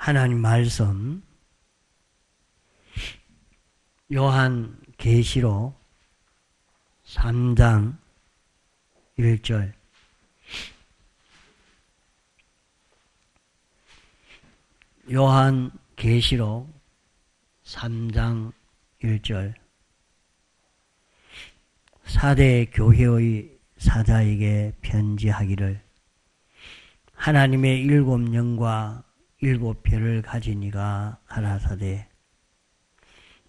하나님 말씀 요한계시록 3장 1절 요한계시록 3장 1절 사대 교회의 사자에게 편지하기를 하나님의 일곱 영과 일곱 별을 가진 이가 가라사대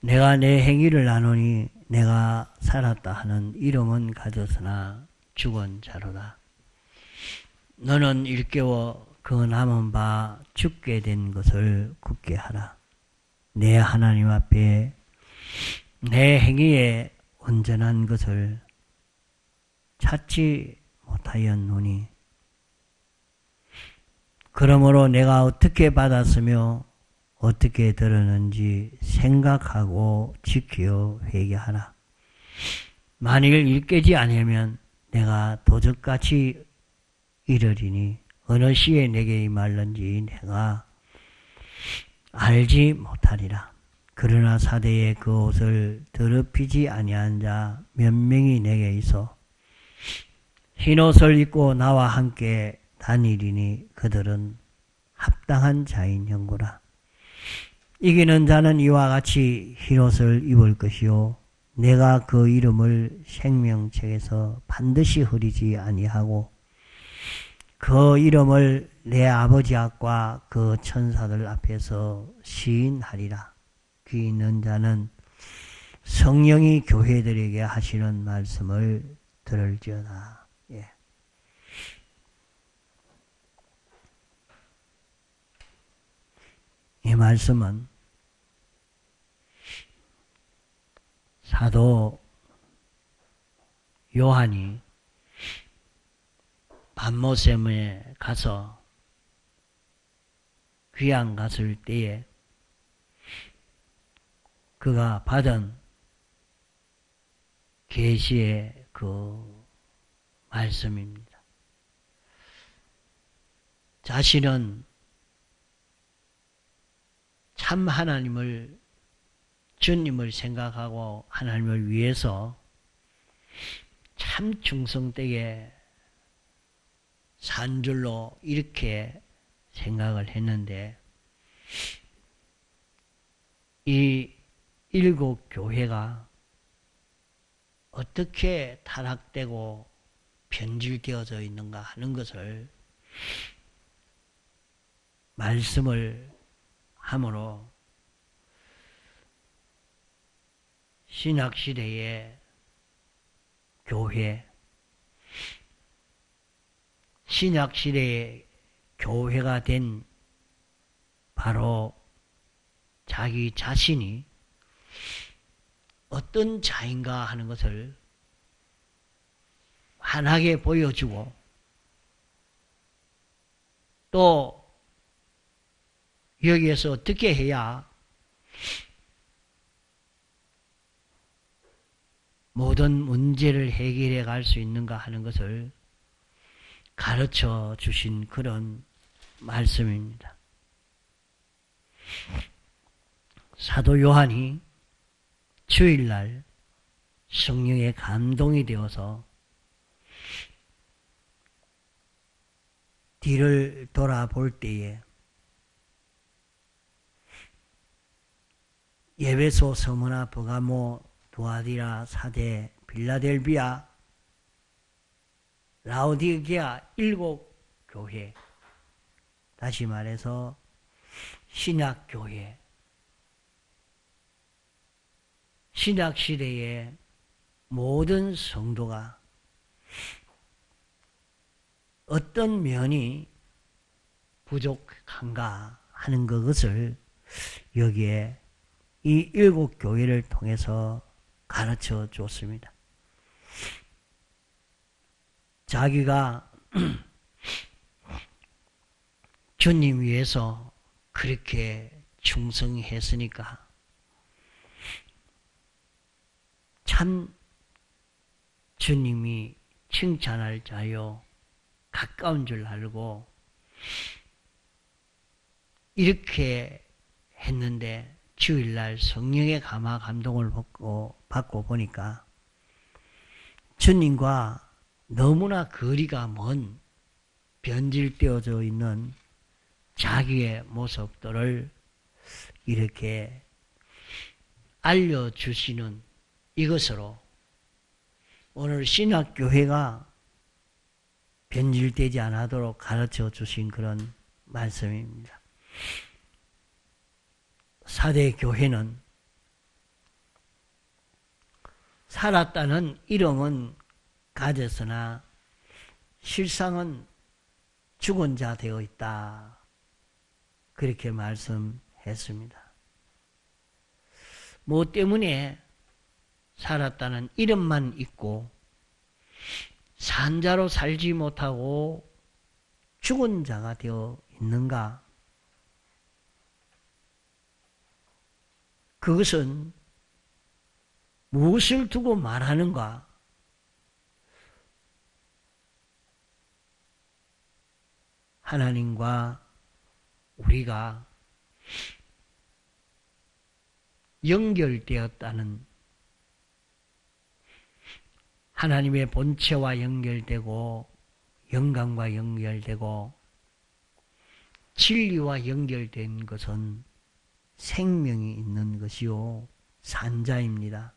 내가 내 행위를 아노니 내가 살았다 하는 이름은 가졌으나 죽은 자로다. 너는 일깨워 그 남은 바 죽게 된 것을 굳게 하라. 내 하나님 앞에 내 행위에 온전한 것을 찾지 못하였노니 그러므로 내가 어떻게 받았으며 어떻게 들었는지 생각하고 지켜 회개하라. 만일 일깨지 아니하면 내가 도적같이 이르리니 어느 시에 내게 임할는지 내가 알지 못하리라. 그러나 사대에 그 옷을 더럽히지 아니한 자 몇 명이 내게 있어 흰옷을 입고 나와 함께 다니리니 그들은 합당한 자인 형구라. 이기는 자는 이와 같이 흰옷을 입을 것이요 내가 그 이름을 생명책에서 반드시 흐리지 아니하고 그 이름을 내 아버지 앞과 그 천사들 앞에서 시인하리라. 귀 있는 자는 성령이 교회들에게 하시는 말씀을 들을지어다. 예. 이 말씀은 사도 요한이 반모섬에 가서 귀양 갔을 때에 그가 받은 계시의 그 말씀입니다. 자신은 참 하나님을 주님을 생각하고 하나님을 위해서 참 충성되게 산 줄로 이렇게 생각을 했는데 이 일곱 교회가 어떻게 타락되고 변질되어져 있는가 하는 것을 말씀을 함으로 신약시대의 교회, 신약시대의 교회가 된 바로 자기 자신이 어떤 자인가 하는 것을 환하게 보여주고 또 여기에서 어떻게 해야 모든 문제를 해결해 갈 수 있는가 하는 것을 가르쳐 주신 그런 말씀입니다. 사도 요한이 주일날 성령의 감동이 되어서 뒤를 돌아볼 때에 에베소, 서머나, 버가모, 두아디라, 사대, 빌라델비아, 라오디게아 일곱 교회, 다시 말해서 신약교회, 신약시대의 모든 성도가 어떤 면이 부족한가 하는 것을 여기에 이 일곱 교회를 통해서 가르쳐 줬습니다. 자기가 주님 위해서 그렇게 충성했으니까 참 주님이 칭찬할 자요 가까운 줄 알고 이렇게 했는데 주일날 성령의 감화 감동을 받고 보니까 주님과 너무나 거리가 먼 변질되어져 있는 자기의 모습들을 이렇게 알려주시는 이것으로 오늘 신학교회가 변질되지 않도록 가르쳐 주신 그런 말씀입니다. 사대 교회는 살았다는 이름은 가졌으나 실상은 죽은 자 되어 있다. 그렇게 말씀했습니다. 뭐 때문에 살았다는 이름만 있고 산자로 살지 못하고 죽은 자가 되어 있는가? 그것은 무엇을 두고 말하는가? 하나님과 우리가 연결되었다는, 하나님의 본체와 연결되고 영광과 연결되고 진리와 연결된 것은 생명이 있는 것이요 산자입니다.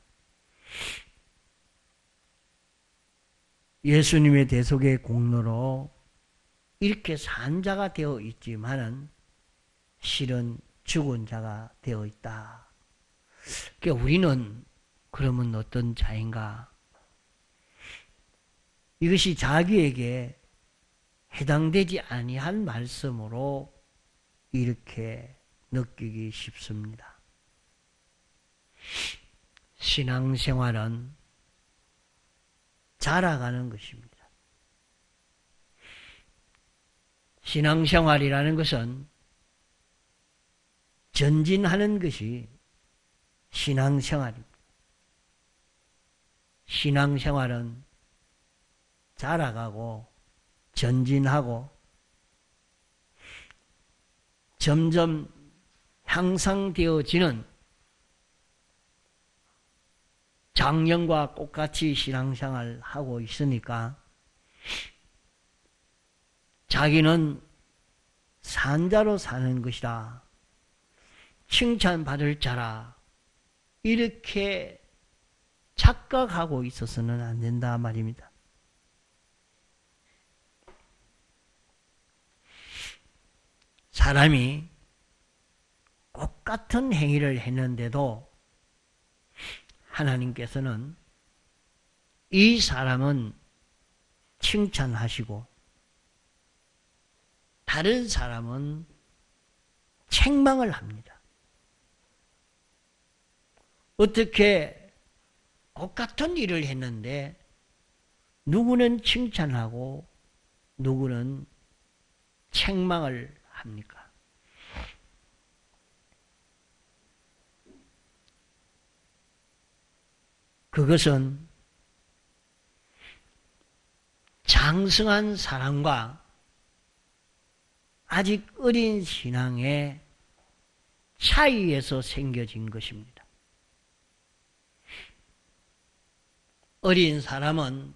예수님의 대속의 공로로 이렇게 산자가 되어 있지만은 실은 죽은 자가 되어 있다. 그러니까 우리는 그러면 어떤 자인가? 이것이 자기에게 해당되지 아니한 말씀으로 이렇게 느끼기 쉽습니다. 신앙생활은 자라가는 것입니다. 신앙생활이라는 것은 전진하는 것이 신앙생활입니다. 신앙생활은 자라가고 전진하고 점점 향상되어지는 작년과 똑같이 신앙생활을 하고 있으니까 자기는 산자로 사는 것이다. 칭찬받을 자라. 이렇게 착각하고 있어서는 안 된다 말입니다. 사람이 똑같은 행위를 했는데도 하나님께서는 이 사람은 칭찬하시고 다른 사람은 책망을 합니다. 어떻게 똑같은 일을 했는데 누구는 칭찬하고 누구는 책망을 합니까? 그것은 장성한 사랑과 아직 어린 신앙의 차이에서 생겨진 것입니다. 어린 사람은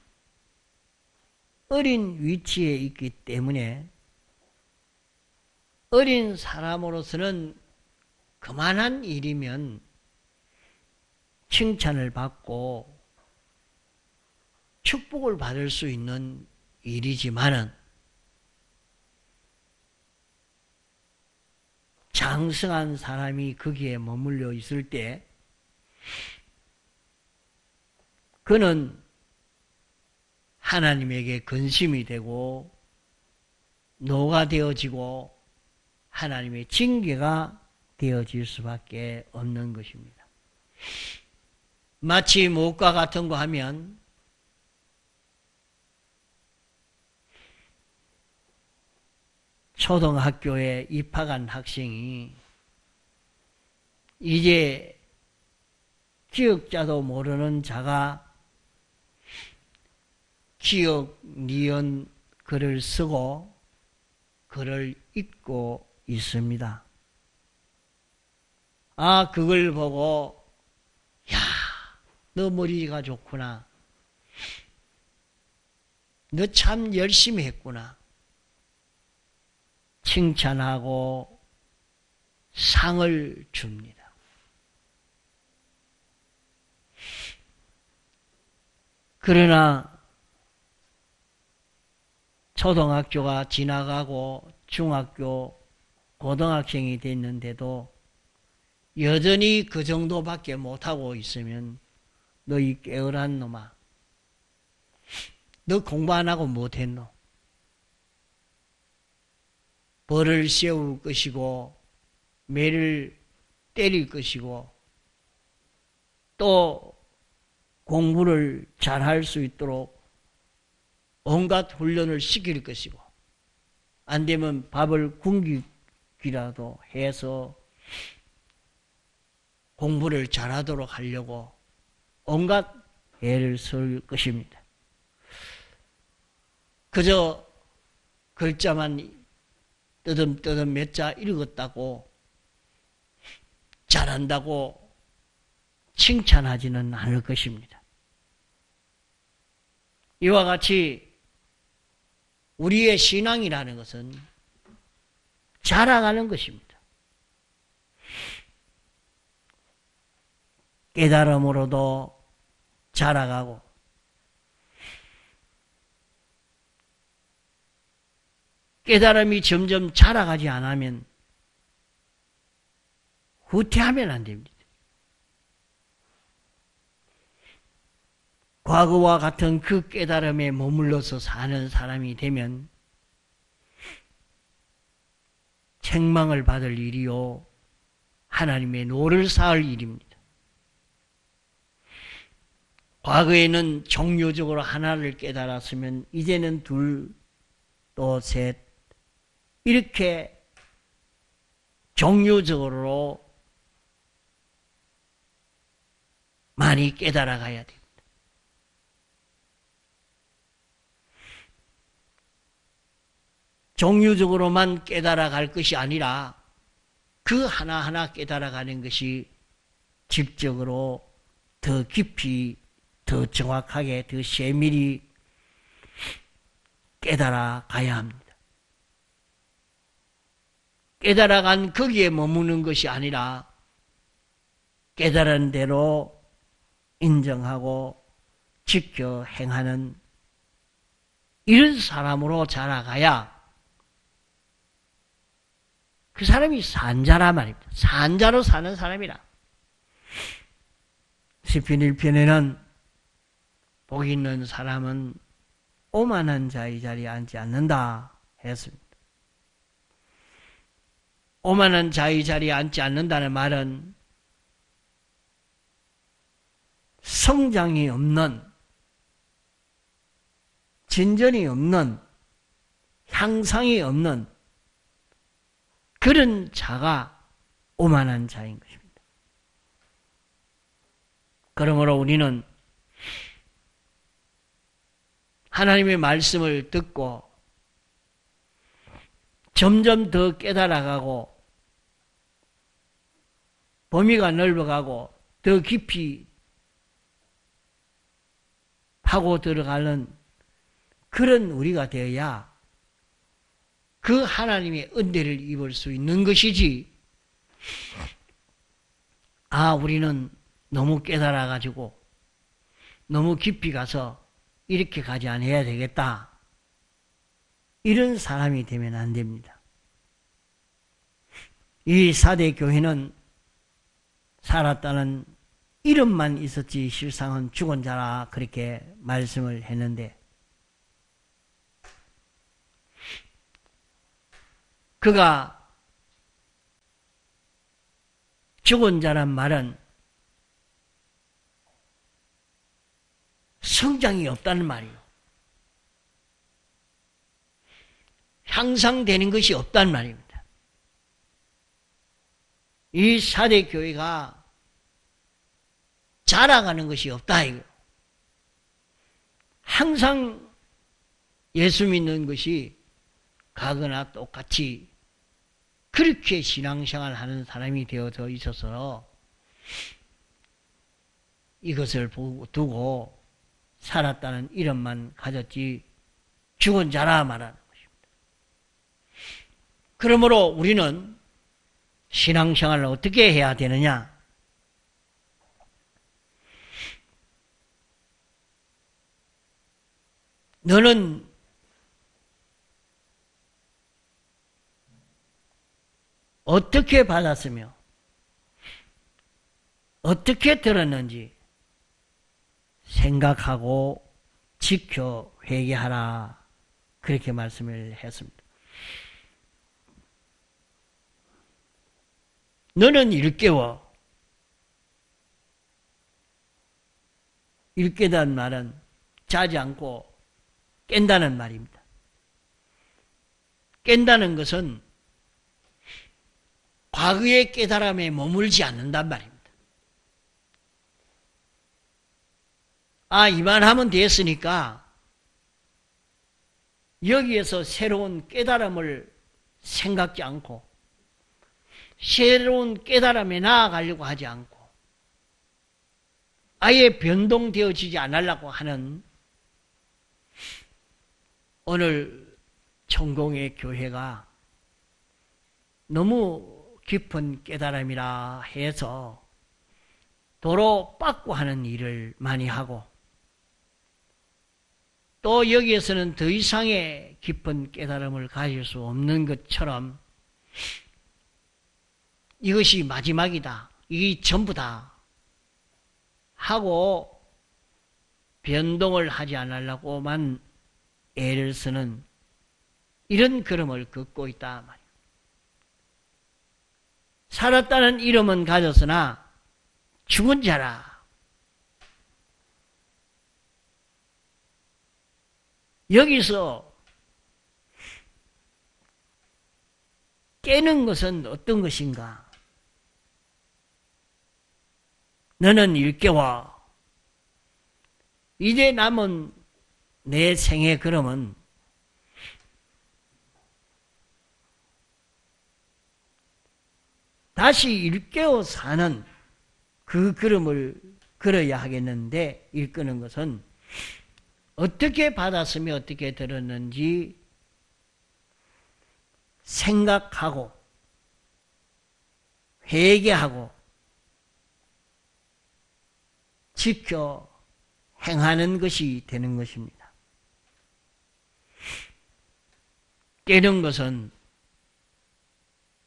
어린 위치에 있기 때문에 어린 사람으로서는 그만한 일이면 칭찬을 받고 축복을 받을 수 있는 일이지만은 장성한 사람이 거기에 머물러 있을 때 그는 하나님에게 근심이 되고 노가 되어지고 하나님의 징계가 되어질 수밖에 없는 것입니다. 마치 무엇과 같은 거 하면 초등학교에 입학한 학생이 이제 기억자도 모르는 자가 기억, 니은 글을 쓰고 글을 읽고 있습니다. 그걸 보고 야, 너 머리가 좋구나. 너 참 열심히 했구나. 칭찬하고 상을 줍니다. 그러나 초등학교가 지나가고 중학교, 고등학생이 됐는데도 여전히 그 정도밖에 못하고 있으면 너 이 게으란 놈아, 너 공부 안 하고 못했노? 벌을 세울 것이고 매를 때릴 것이고 또 공부를 잘할 수 있도록 온갖 훈련을 시킬 것이고 안 되면 밥을 굶기기라도 해서 공부를 잘하도록 하려고 온갖 애를 쓸 것입니다. 그저 글자만 뜨듬뜨듬 몇 자 읽었다고 잘한다고 칭찬하지는 않을 것입니다. 이와 같이 우리의 신앙이라는 것은 자라가는 것입니다. 깨달음으로도 자라가고 깨달음이 점점 자라가지 않으면 후퇴하면 안 됩니다. 과거와 같은 그 깨달음에 머물러서 사는 사람이 되면 책망을 받을 일이요 하나님의 노를 쌓을 일입니다. 과거에는 종교적으로 하나를 깨달았으면 이제는 둘, 또 셋, 이렇게 종교적으로 많이 깨달아 가야 됩니다. 종류적으로만 깨달아 갈 것이 아니라 그 하나하나 깨달아 가는 것이 질적으로 더 깊이, 더 정확하게, 더 세밀히 깨달아 가야 합니다. 깨달아 간 거기에 머무는 것이 아니라 깨달은 대로 인정하고 지켜 행하는 이런 사람으로 자라가야 그 사람이 산자라 말입니다. 산자로 사는 사람이라. 시편 1편에는 복 있는 사람은 오만한 자의 자리에 앉지 않는다 했습니다. 오만한 자의 자리에 앉지 않는다는 말은 성장이 없는, 진전이 없는, 향상이 없는 그런 자가 오만한 자인 것입니다. 그러므로 우리는 하나님의 말씀을 듣고 점점 더 깨달아가고 범위가 넓어가고 더 깊이 파고 들어가는 그런 우리가 되어야 그 하나님의 은혜를 입을 수 있는 것이지, 우리는 너무 깨달아가지고 너무 깊이 가서 이렇게 가지 않아야 되겠다, 이런 사람이 되면 안 됩니다. 이 사대 교회는 살았다는 이름만 있었지 실상은 죽은 자라 그렇게 말씀을 했는데, 그가 죽은 자란 말은 성장이 없다는 말이에요. 향상되는 것이 없다는 말입니다. 이 사대 교회가 자라가는 것이 없다 이거. 항상 예수 믿는 것이 가거나 똑같이 그렇게 신앙생활 하는 사람이 되어져 있어서 이것을 두고 살았다는 이름만 가졌지 죽은 자라 말하는 것입니다. 그러므로 우리는 신앙생활을 어떻게 해야 되느냐? 너는 어떻게 받았으며 어떻게 들었는지 생각하고 지켜 회개하라. 그렇게 말씀을 했습니다. 너는 일깨워. 일깨다는 말은 자지 않고 깬다는 말입니다. 깬다는 것은 과거의 깨달음에 머물지 않는단 말입니다. 아, 이만하면 됐으니까 여기에서 새로운 깨달음을 생각지 않고 새로운 깨달음에 나아가려고 하지 않고 아예 변동되어지지 않으려고 하는 오늘 천공의 교회가 너무 깊은 깨달음이라 해서 도로 빠꾸하는 일을 많이 하고 또 여기에서는 더 이상의 깊은 깨달음을 가질 수 없는 것처럼 이것이 마지막이다. 이게 전부다. 하고 변동을 하지 않으려고만 애를 쓰는 이런 걸음을 걷고 있다 말이에요. 살았다는 이름은 가졌으나 죽은 자라. 여기서 깨는 것은 어떤 것인가? 너는 일깨워. 이제 남은 내 생의 걸음은 다시 일깨워 사는 그 걸음을 걸어야 하겠는데 일끄는 것은 어떻게 받았으며 어떻게 들었는지 생각하고 회개하고 지켜 행하는 것이 되는 것입니다. 깨는 것은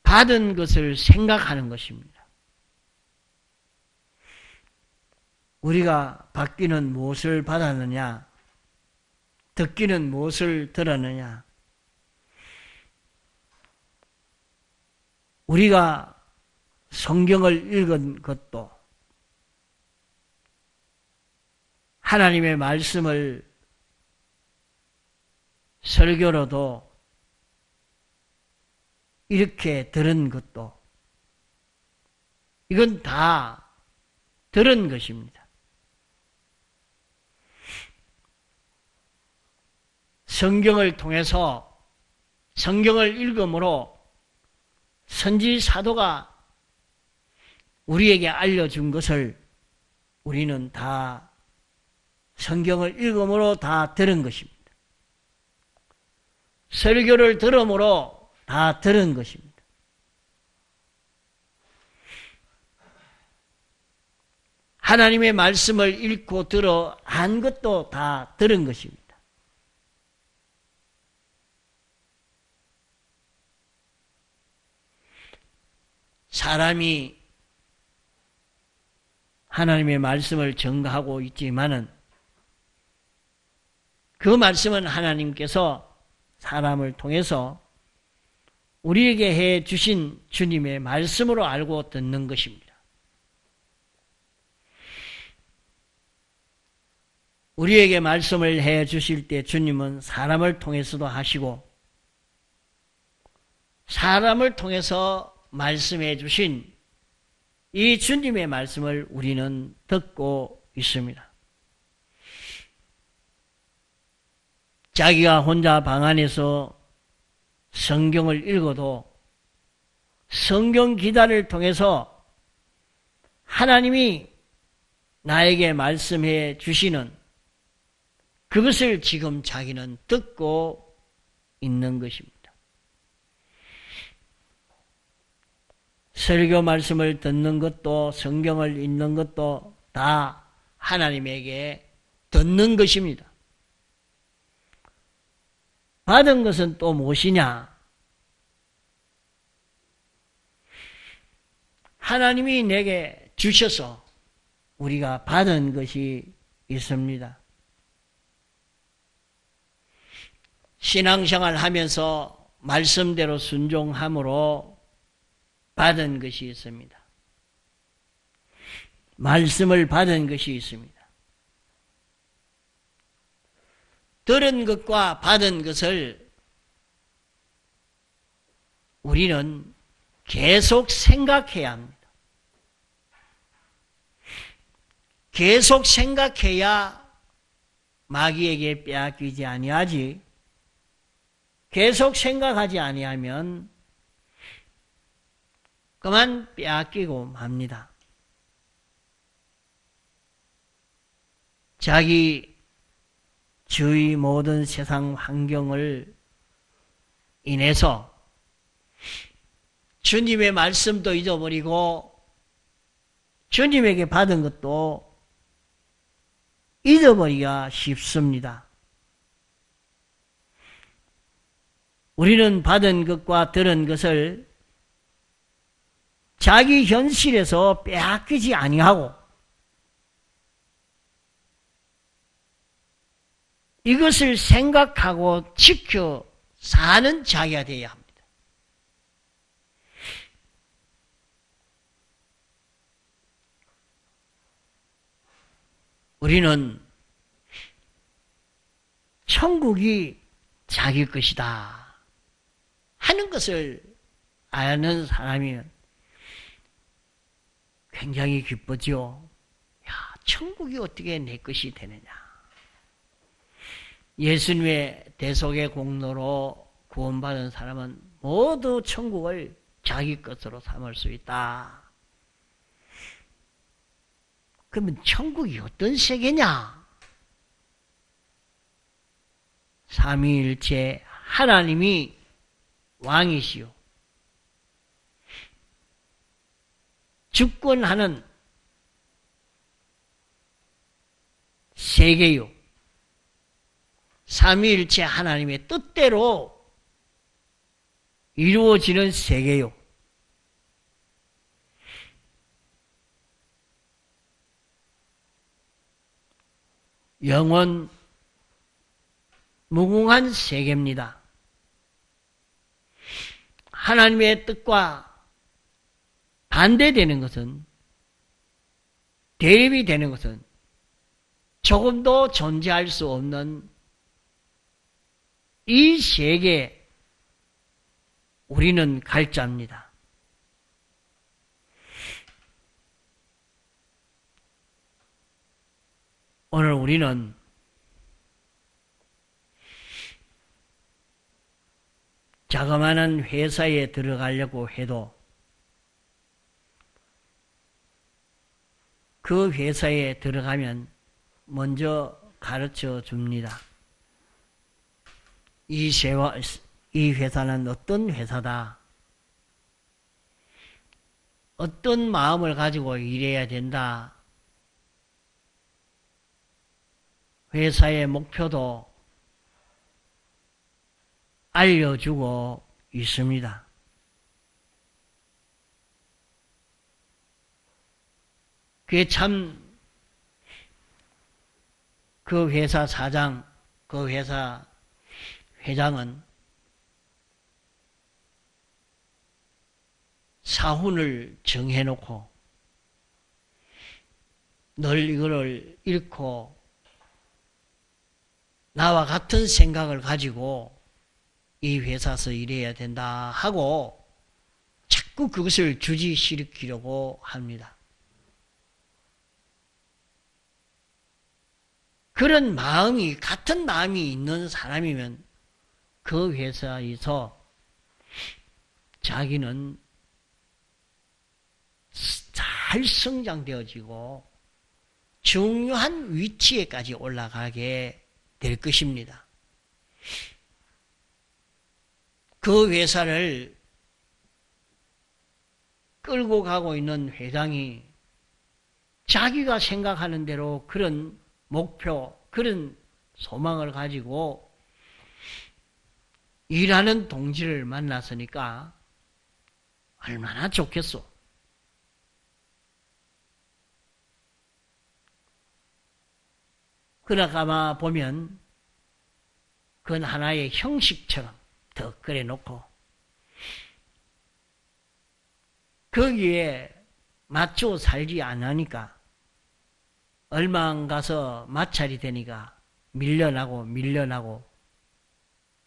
받은 것을 생각하는 것입니다. 우리가 받기는 무엇을 받았느냐? 듣기는 무엇을 들었느냐? 우리가 성경을 읽은 것도 하나님의 말씀을 설교로도 이렇게 들은 것도 이건 다 들은 것입니다. 성경을 통해서 성경을 읽음으로 선지 사도가 우리에게 알려준 것을 우리는 다 성경을 읽음으로 다 들은 것입니다. 설교를 들음으로 다 들은 것입니다. 하나님의 말씀을 읽고 들어 한 것도 다 들은 것입니다. 사람이 하나님의 말씀을 전가하고 있지만은 그 말씀은 하나님께서 사람을 통해서 우리에게 해 주신 주님의 말씀으로 알고 듣는 것입니다. 우리에게 말씀을 해 주실 때 주님은 사람을 통해서도 하시고 사람을 통해서 말씀해 주신 이 주님의 말씀을 우리는 듣고 있습니다. 자기가 혼자 방 안에서 성경을 읽어도 성경 기다를 통해서 하나님이 나에게 말씀해 주시는 그것을 지금 자기는 듣고 있는 것입니다. 설교 말씀을 듣는 것도 성경을 읽는 것도 다 하나님에게 듣는 것입니다. 받은 것은 또 무엇이냐? 하나님이 내게 주셔서 우리가 받은 것이 있습니다. 신앙생활 하면서 말씀대로 순종함으로 받은 것이 있습니다. 말씀을 받은 것이 있습니다. 들은 것과 받은 것을 우리는 계속 생각해야 합니다. 계속 생각해야 마귀에게 빼앗기지 아니하지. 계속 생각하지 아니하면 그만 빼앗기고 맙니다. 자기 주위 모든 세상 환경을 인해서 주님의 말씀도 잊어버리고 주님에게 받은 것도 잊어버리기가 쉽습니다. 우리는 받은 것과 들은 것을 자기 현실에서 빼앗기지 아니하고 이것을 생각하고 지켜 사는 자기가 되어야 합니다. 우리는 천국이 자기 것이다 하는 것을 아는 사람이면 굉장히 기쁘죠. 야, 천국이 어떻게 내 것이 되느냐. 예수님의 대속의 공로로 구원받은 사람은 모두 천국을 자기 것으로 삼을 수 있다. 그러면 천국이 어떤 세계냐? 삼위일체 하나님이 왕이시오. 주권하는 세계요. 삼위일체 하나님의 뜻대로 이루어지는 세계요. 영원 무궁한 세계입니다. 하나님의 뜻과 반대되는 것은, 대립이 되는 것은 조금도 존재할 수 없는 이 세계에 우리는 갈자입니다. 오늘 우리는 자그마한 회사에 들어가려고 해도 그 회사에 들어가면 먼저 가르쳐 줍니다. 이 회사는 어떤 회사다. 어떤 마음을 가지고 일해야 된다. 회사의 목표도 알려주고 있습니다. 그게 참 그 회사 사장, 그 회사 회장은 사훈을 정해놓고 늘 이거를 읽고 나와 같은 생각을 가지고 이 회사에서 일해야 된다 하고 자꾸 그것을 주지시키려고 합니다. 그런 마음이, 같은 마음이 있는 사람이면 그 회사에서 자기는 잘 성장되어지고 중요한 위치에까지 올라가게 될 것입니다. 그 회사를 끌고 가고 있는 회장이 자기가 생각하는 대로 그런 목표, 그런 소망을 가지고 일하는 동지를 만났으니까 얼마나 좋겠소. 그러다가 보면 그건 하나의 형식처럼 더 그려놓고 거기에 맞추어 살지 않으니까 얼마 안 가서 마찰이 되니까 밀려나고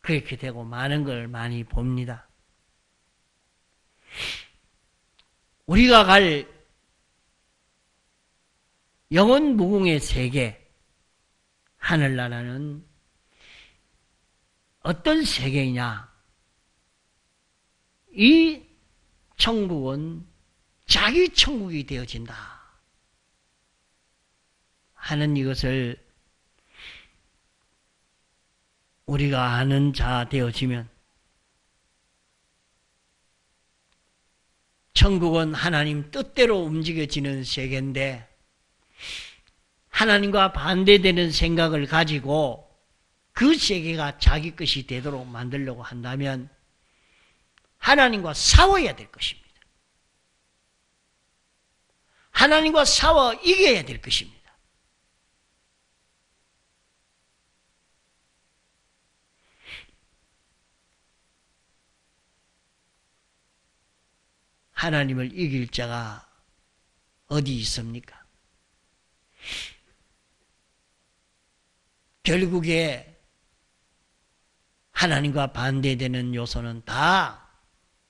그렇게 되고 많은 걸 많이 봅니다. 우리가 갈 영원 무궁의 세계, 하늘나라는 어떤 세계이냐? 이 천국은 자기 천국이 되어진다 하는 이것을 우리가 아는 자 되어지면 천국은 하나님 뜻대로 움직여지는 세계인데 하나님과 반대되는 생각을 가지고 그 세계가 자기 것이 되도록 만들려고 한다면 하나님과 싸워야 될 것입니다. 하나님과 싸워 이겨야 될 것입니다. 하나님을 이길 자가 어디 있습니까? 결국에 하나님과 반대되는 요소는 다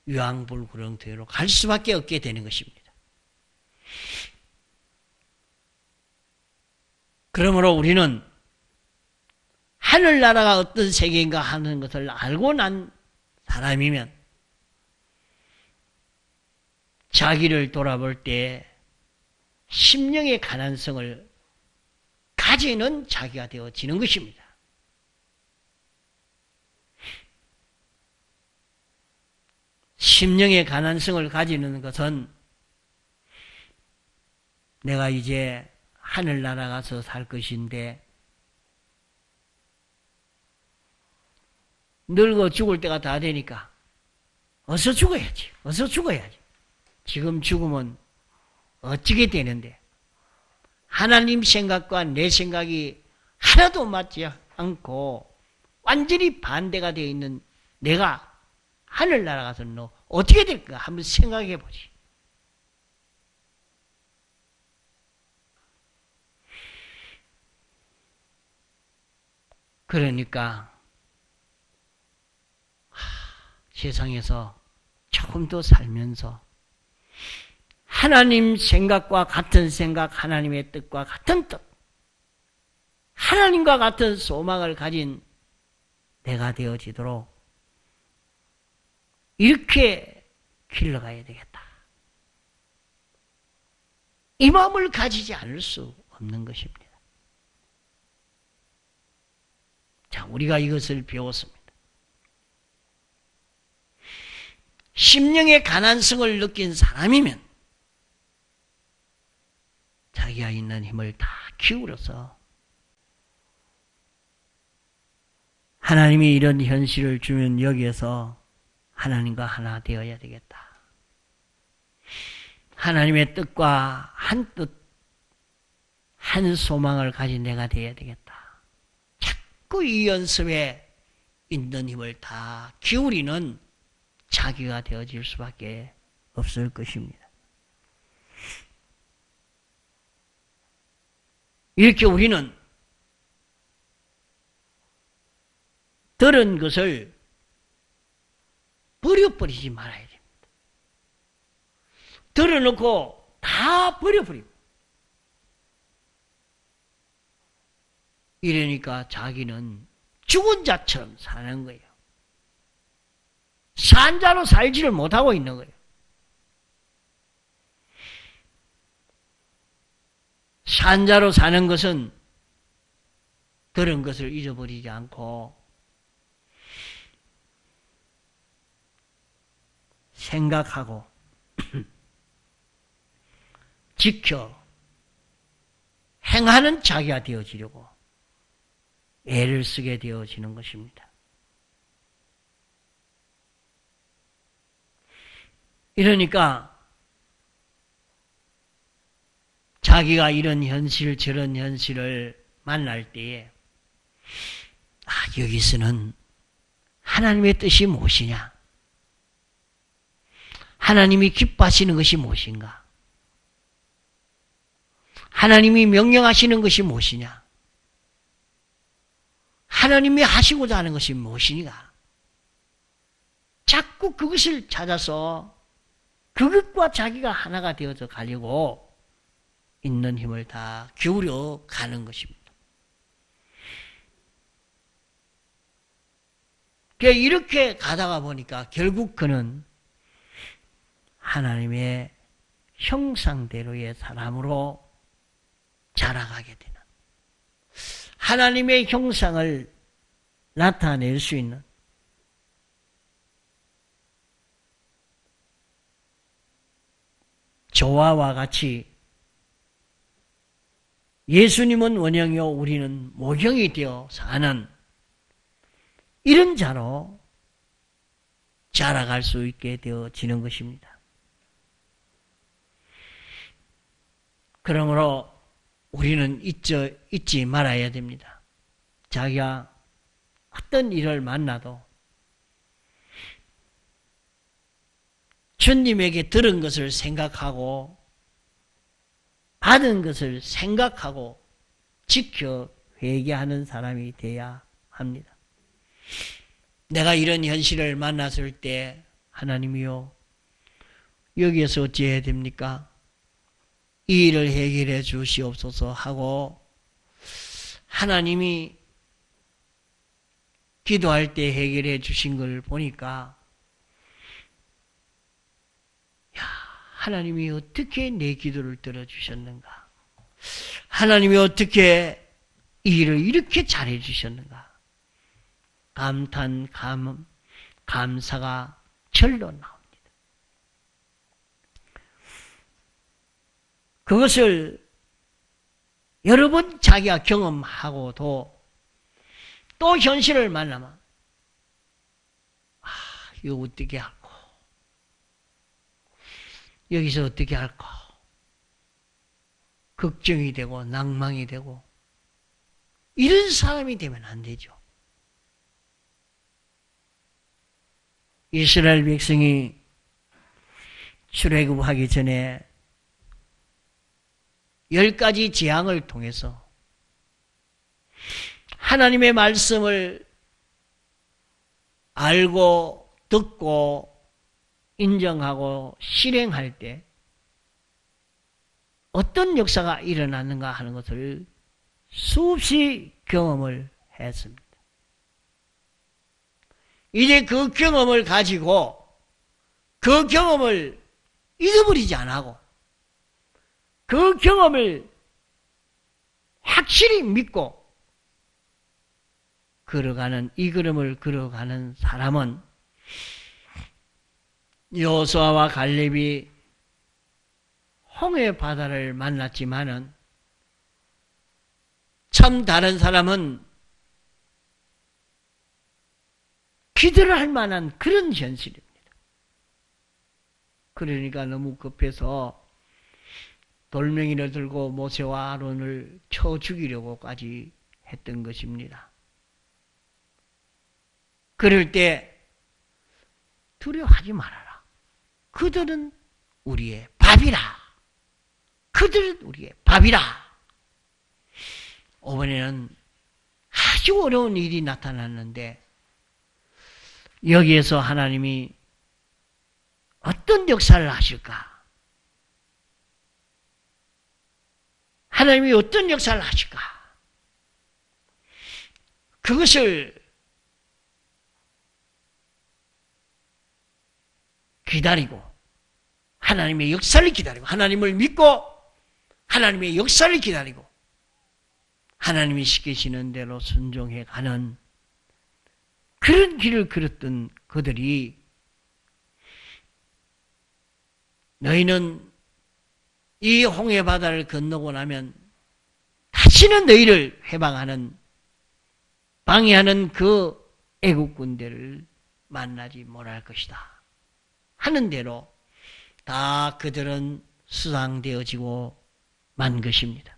유황불구렁텅이로 갈 수밖에 없게 되는 것입니다. 그러므로 우리는 하늘나라가 어떤 세계인가 하는 것을 알고 난 사람이면 자기를 돌아볼 때 심령의 가난성을 가지는 자기가 되어지는 것입니다. 심령의 가난성을 가지는 것은 내가 이제 하늘나라 가서 살 것인데 늙어 죽을 때가 다 되니까 어서 죽어야지. 지금 죽으면 어찌게 되는데 하나님 생각과 내 생각이 하나도 맞지 않고 완전히 반대가 되어 있는 내가 하늘나라 가서 너 어떻게 될까 한번 생각해 보지. 그러니까 세상에서 조금 더 살면서 하나님 생각과 같은 생각, 하나님의 뜻과 같은 뜻, 하나님과 같은 소망을 가진 내가 되어지도록 이렇게 길러가야 되겠다. 이 마음을 가지지 않을 수 없는 것입니다. 자, 우리가 이것을 배웠습니다. 심령의 가난성을 느낀 사람이면 자기가 있는 힘을 다 기울여서 하나님이 이런 현실을 주면 여기에서 하나님과 하나 되어야 되겠다. 하나님의 뜻과 한 뜻, 한 소망을 가진 내가 되어야 되겠다. 자꾸 이 연습에 있는 힘을 다 기울이는 자기가 되어질 수밖에 없을 것입니다. 이렇게 우리는 들은 것을 버려버리지 말아야 됩니다. 들어놓고 다 버려버리고 이러니까 자기는 죽은 자처럼 사는 거예요. 산 자로 살지를 못하고 있는 거예요. 산자로 사는 것은 들은 것을 잊어버리지 않고 생각하고 지켜 행하는 자기가 되어지려고 애를 쓰게 되어지는 것입니다. 이러니까 자기가 이런 현실 저런 현실을 만날 때에 여기서는 하나님의 뜻이 무엇이냐? 하나님이 기뻐하시는 것이 무엇인가? 하나님이 명령하시는 것이 무엇이냐? 하나님이 하시고자 하는 것이 무엇이냐? 자꾸 그것을 찾아서 그것과 자기가 하나가 되어서 가려고 있는 힘을 다 기울여 가는 것입니다. 이렇게 가다가 보니까 결국 그는 하나님의 형상대로의 사람으로 자라가게 되는, 하나님의 형상을 나타낼 수 있는 저와 같이 예수님은 원형이요 우리는 모형이 되어 사는 이런 자로 자라갈 수 있게 되어지는 것입니다. 그러므로 우리는 잊지 말아야 됩니다. 자기가 어떤 일을 만나도 주님에게 들은 것을 생각하고 받은 것을 생각하고 지켜 회개하는 사람이 되어야 합니다. 내가 이런 현실을 만났을 때 하나님이요 여기에서 어찌해야 됩니까? 이 일을 해결해 주시옵소서 하고 하나님이 기도할 때 해결해 주신 걸 보니까 하나님이 어떻게 내 기도를 들어주셨는가? 하나님이 어떻게 이 일을 이렇게 잘해 주셨는가? 감탄, 감사가 절로 나옵니다. 그것을 여러 번 자기가 경험하고도 또 현실을 만나면 이거 어떻게 할까? 여기서 어떻게 할까? 걱정이 되고 낭망이 되고 이런 사람이 되면 안 되죠. 이스라엘 백성이 출애굽하기 전에 10가지 재앙을 통해서 하나님의 말씀을 알고 듣고 인정하고 실행할 때 어떤 역사가 일어났는가 하는 것을 수없이 경험을 했습니다. 이제 그 경험을 가지고 그 경험을 잊어버리지 않고 그 경험을 확실히 믿고 이 걸음을 걸어가는 사람은 여호수아와 갈렙이 홍해 바다를 만났지만은 참 다른 사람은 기도를 할 만한 그런 현실입니다. 그러니까 너무 급해서 돌멩이를 들고 모세와 아론을 쳐 죽이려고까지 했던 것입니다. 그럴 때 두려워하지 말아라. 그들은 우리의 밥이라. 그들은 우리의 밥이라. 이번에는 아주 어려운 일이 나타났는데 여기에서 하나님이 어떤 역사를 하실까? 하나님이 어떤 역사를 하실까? 그것을 기다리고 하나님의 역사를 기다리고 하나님을 믿고 하나님의 역사를 기다리고 하나님이 시키시는 대로 순종해 가는 그런 길을 걸었던 그들이 너희는 이 홍해 바다를 건너고 나면 다시는 너희를 해방하는 방해하는 그 애국 군대를 만나지 못할 것이다 하는 대로 다 그들은 수상되어지고 만 것입니다.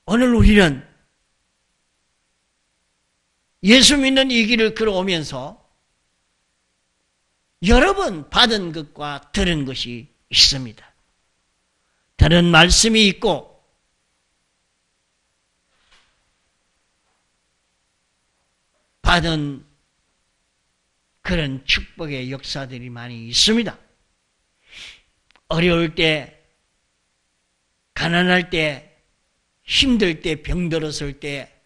오늘 우리는 예수 믿는 이 길을 걸어오면서 여러 번 받은 것과 들은 것이 있습니다. 들은 말씀이 있고 받은 그런 축복의 역사들이 많이 있습니다. 어려울 때, 가난할 때, 힘들 때, 병들었을 때,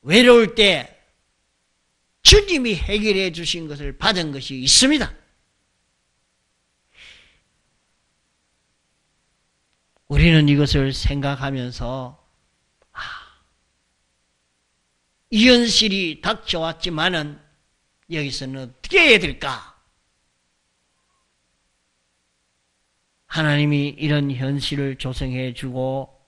외로울 때 주님이 해결해 주신 것을 받은 것이 있습니다. 우리는 이것을 생각하면서 이 현실이 닥쳐왔지만은 여기서는 어떻게 해야 될까? 하나님이 이런 현실을 조성해 주고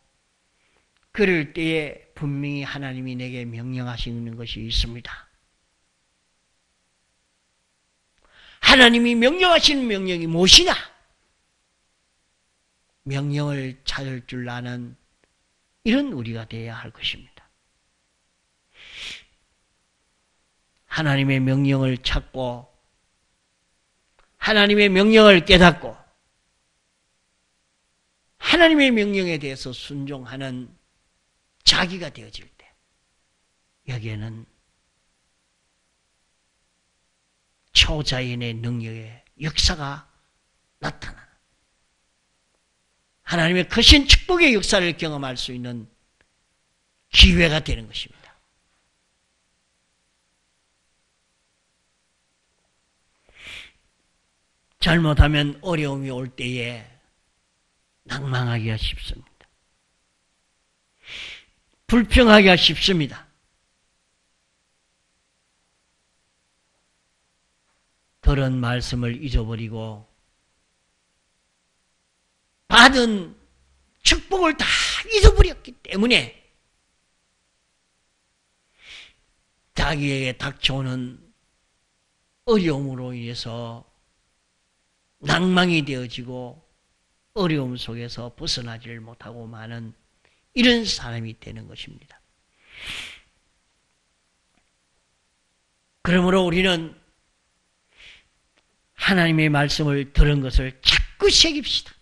그럴 때에 분명히 하나님이 내게 명령하시는 것이 있습니다. 하나님이 명령하시는 명령이 무엇이냐? 명령을 찾을 줄 아는 이런 우리가 되어야 할 것입니다. 하나님의 명령을 찾고 하나님의 명령을 깨닫고 하나님의 명령에 대해서 순종하는 자기가 되어질 때 여기에는 초자연의 능력의 역사가 나타나는 하나님의 크신 축복의 역사를 경험할 수 있는 기회가 되는 것입니다. 잘못하면 어려움이 올 때에 낭망하기가 쉽습니다. 불평하기가 쉽습니다. 들은 말씀을 잊어버리고 받은 축복을 다 잊어버렸기 때문에 자기에게 닥쳐오는 어려움으로 인해서 낭망이 되어지고 어려움 속에서 벗어나지를 못하고 마는 이런 사람이 되는 것입니다. 그러므로 우리는 하나님의 말씀을 들은 것을 자꾸 새깁시다.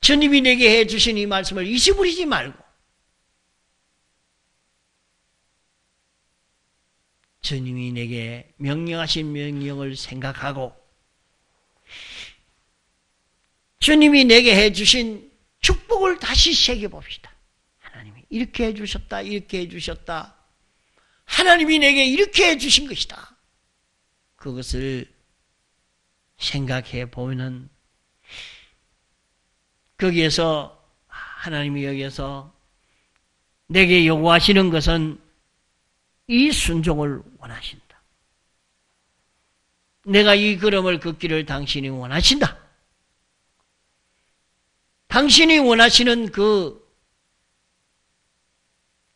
주님이 내게 해주신 이 말씀을 잊어버리지 말고 주님이 내게 명령하신 명령을 생각하고 주님이 내게 해주신 축복을 다시 새겨봅시다. 하나님이 이렇게 해주셨다, 이렇게 해주셨다. 하나님이 내게 이렇게 해주신 것이다. 그것을 생각해 보면은 거기에서 하나님이 여기에서 내게 요구하시는 것은 이 순종을 원하신다. 내가 이 걸음을 걷기를 당신이 원하신다. 당신이 원하시는 그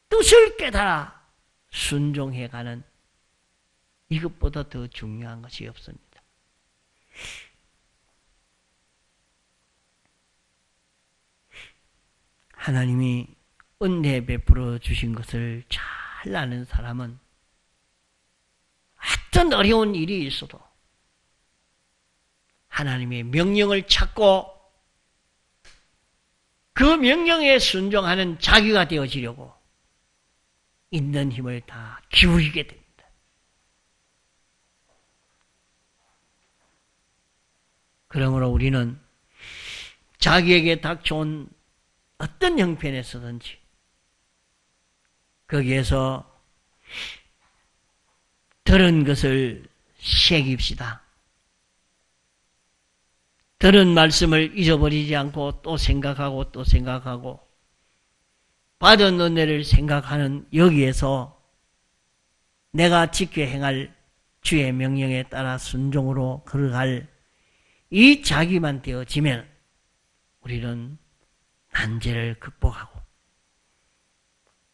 뜻을 깨달아 순종해가는 이것보다 더 중요한 것이 없습니다. 하나님이 은혜 베풀어 주신 것을 잘 아는 사람은 어떤 어려운 일이 있어도 하나님의 명령을 찾고 그 명령에 순종하는 자기가 되어지려고 있는 힘을 다 기울이게 됩니다. 그러므로 우리는 자기에게 닥쳐온 어떤 형편에서든지 거기에서 들은 것을 새깁시다. 들은 말씀을 잊어버리지 않고 또 생각하고 또 생각하고 받은 은혜를 생각하는 여기에서 내가 지켜 행할 주의 명령에 따라 순종으로 걸어갈 이 자기만 되어지면 우리는 난제를 극복하고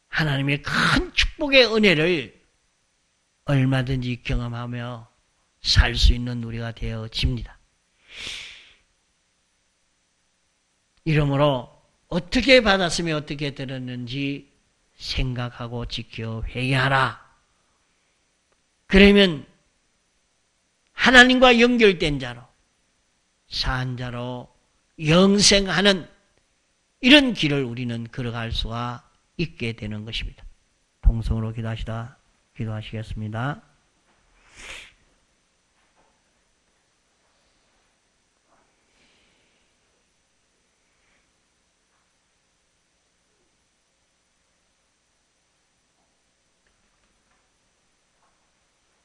하나님의 큰 축복의 은혜를 얼마든지 경험하며 살 수 있는 우리가 되어집니다. 이러므로 어떻게 받았으며 어떻게 들었는지 생각하고 지켜 회개하라. 그러면 하나님과 연결된 자로, 산 자로 영생하는 이런 길을 우리는 걸어갈 수가 있게 되는 것입니다. 통성으로 기도하시겠습니다.